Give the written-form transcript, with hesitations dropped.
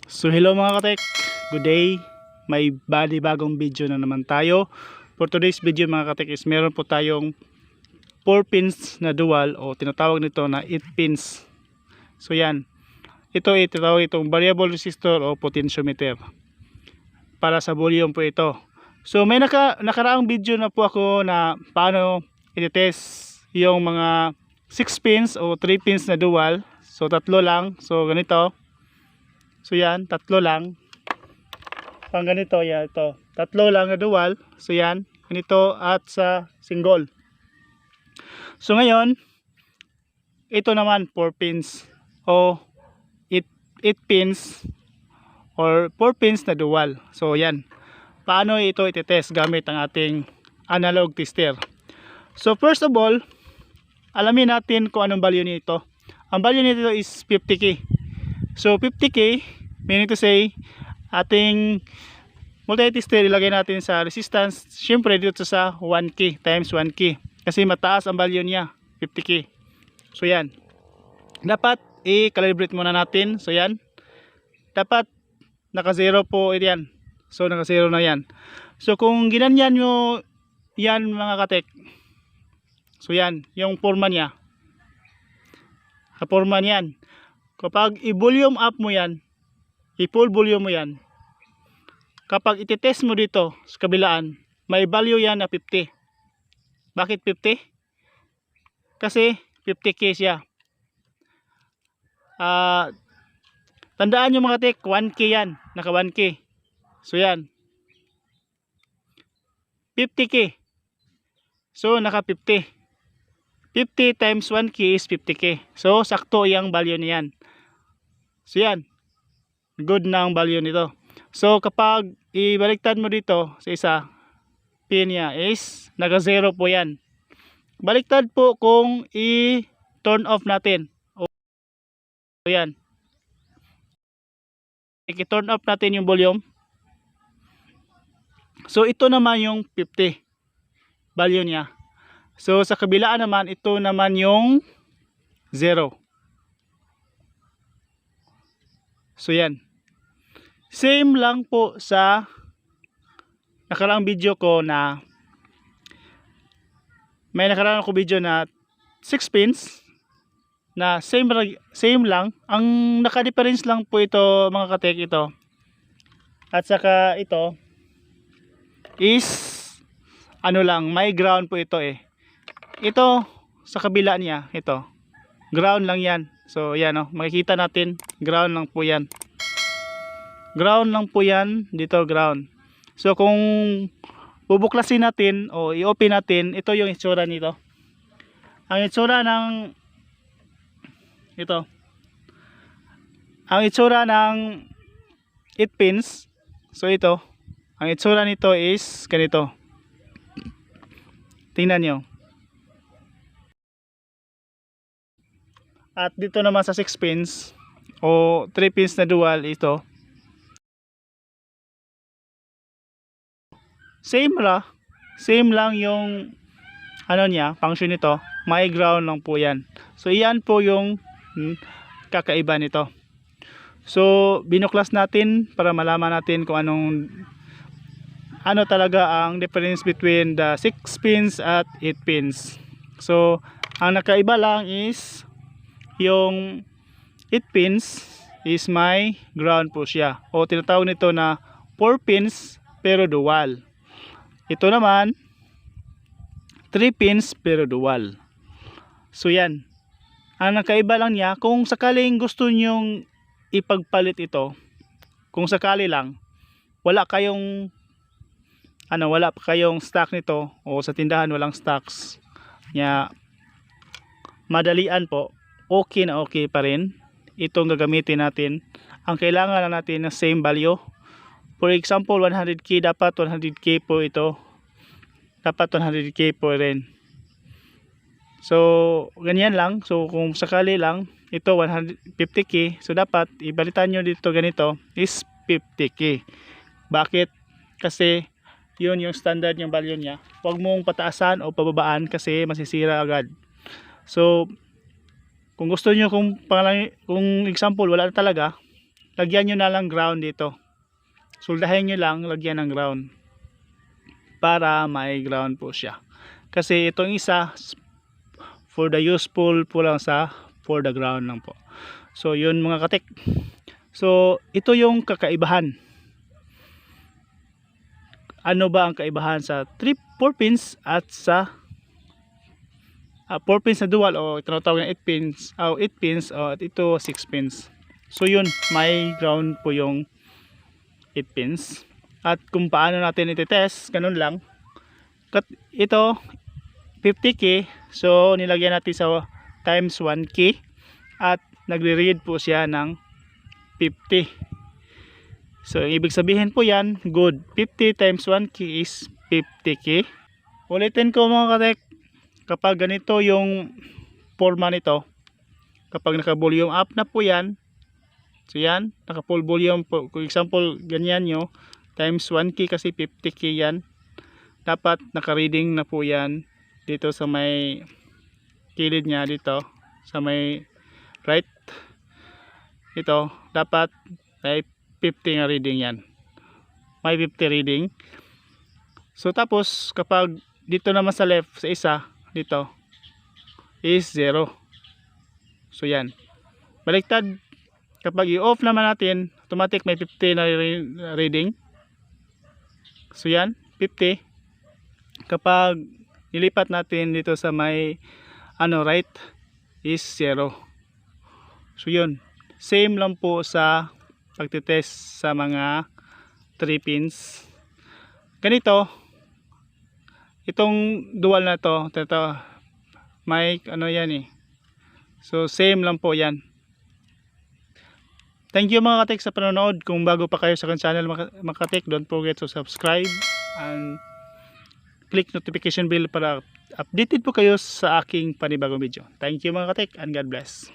So hello mga katek, good day. May bagong video na naman tayo. For today's video mga katek is meron po tayong 4 pins na dual o tinatawag nito na 8 pins. So yan, ito tinatawag itong variable resistor o potentiometer. Para sa volume po ito. So may nakaraang video na po ako na paano i-test yung mga 6 pins o 3 pins na dual. So tatlo lang, so ganito. So yan, tatlo lang. Pang ganito, yan ito. Tatlo lang na dual. So yan, ganito at sa single. So ngayon, ito naman 4 pins o 8 pins or 4 pins na dual. So yan. Paano ito iti-test gamit ang ating analog tester. So first of all, alamin natin kung anong value nito. Ang value nito is 50k. So 50k, meaning to say, ating multi-tester ilagay natin sa resistance, syempre dito sa 1k times 1k. Kasi mataas ang value niya, 50k. So yan. Dapat i-calibrate muna natin. So yan. Dapat naka-0 po yan. So naka-0 na yan. So kung ginanyan nyo yan mga katek. So yan, yung forma niya. Kaporma niyan. Kapag i-volume up mo yan, i-full volume mo yan, kapag iti-test mo dito sa kabilaan, may value yan na 50. Bakit 50? Kasi 50k siya. Tandaan nyo mga tek, 1k yan, naka 1k. So yan, 50k. So naka 50. 50 times 1k is 50k. So sakto yung value niyan. So yan, good na ang value nito. So kapag ibaliktad mo dito sa isa, pin niya is naga 0 po yan. Baliktad po kung i-turn off natin. So yan, i-turn off natin yung volume. So ito naman yung 50 value niya. So sa kabilaan naman, ito naman yung 0. So yan. Same lang po sa nakaraang video ko na may nakaraang ako video na 6 pins na same lang. Ang naka-difference lang po ito mga katek ito. At saka ito is ano lang, may ground po ito eh. Ito sa kabila niya, ito. Ground lang yan. So yan oh, makikita natin, ground lang po yan. Ground lang po yan, dito ground. So kung bubuklasin natin o i-open natin, ito yung itsura nito. Ang itsura ng ito. Ang itsura ng 8 pins. So ito, ang itsura nito is ganito. Tingnan nyo. At dito naman sa 6 pins o 3 pins na dual, ito same lang yung ano niya, function nito, may ground lang po yan. So iyan po yung kakaiba nito. So binuklas natin para malaman natin kung ano talaga ang difference between the 6 pins at 8 pins. So ang nakaiba lang is yung 8 pins is may ground po siya o tinatawag nito na 4 pins pero dual. Ito naman 3 pins pero dual. So yan, ang nakaiba lang niya. Kung sakaling gusto nyong ipagpalit ito, kung sakali lang wala pa kayong stock nito o sa tindahan walang stocks niya, madalian po, okay na okay pa rin itong gagamitin natin. Ang kailangan lang natin ng same value. For example 100k, dapat 100k po ito, dapat 100k po rin. So ganyan lang. So kung sakali lang ito 150k, so dapat ibalitan nyo dito ganito is 50k. Bakit? Kasi yun yung standard yung value niya. Huwag mong pataasan o pababaan kasi masisira agad. So kung gusto nyo, kung example wala na talaga, lagyan nyo na lang ground dito. Soldahin nyo lang, lagyan ng ground para may ground po siya. Kasi itong isa for the useful po lang sa for the ground lang po. So yun mga katek. So ito yung kakaibahan. Ano ba ang kaibahan sa 4 pins at sa 4 pins na dual o tinatawag na 8 pins o 8 pins o at ito 6 pins. So yun, may ground po yung 8 pins. At kung paano natin iti-test, ganun lang. Ito 50k, so nilagyan natin sa times 1k at nagre-read po siya ng 50. So ibig sabihin po yan, good. 50 times 1k is 50k. Ulitin ko mga katek, kapag ganito yung forma nito, kapag naka-volume up na po yan, so yan, naka-full volume po, for example, ganyan nyo, times 1k kasi 50k yan, dapat naka-reading na po yan dito sa may kilid nya dito, sa may right, ito, dapat may 50 nga reading yan, may 50 reading. So tapos kapag dito naman sa left, sa isa dito is 0. So yan, baliktad, kapag i-off naman natin, automatic may 50 na reading. So yan, 50. Kapag nilipat natin dito sa may right is 0. So yun, same lang po sa pagtitest sa mga 3 pins. Ganito, itong dual na to, may yan eh. So same lang po yan. Thank you mga katek sa panonood. Kung bago pa kayo sa akin channel mga katek, don't forget to subscribe and click notification bell para updated po kayo sa aking panibagong video. Thank you mga katek and God bless.